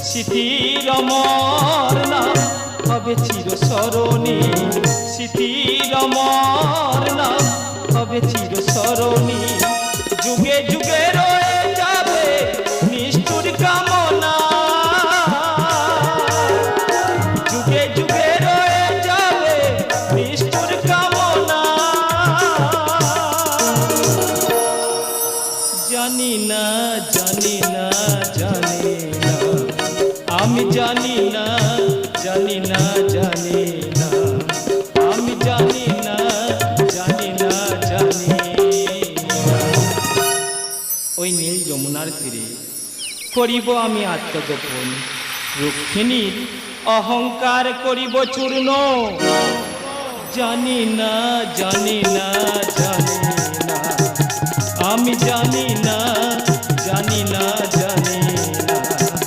স্মৃতির অমর নাম হবে চিরস্মরণী, স্মৃতির অমর নাম হবে চিরস্মরণী। যুগে যুগে রয়ে যাবে নিষ্ঠুর কামনা, যুগে যুগে রয়ে যাবে নিষ্ঠুর কামনা। জানি না জানি না জানি না, আমি জানি না জানি না জানি না, আমি জানি না জানি না জানি না। ওই নীল যমুনার তীরে করিব আমি আত্মগোপন, রুক্মিণীর অহংকার করিব চূর্ণ। জানি না জানি না জানি না, আমি জানি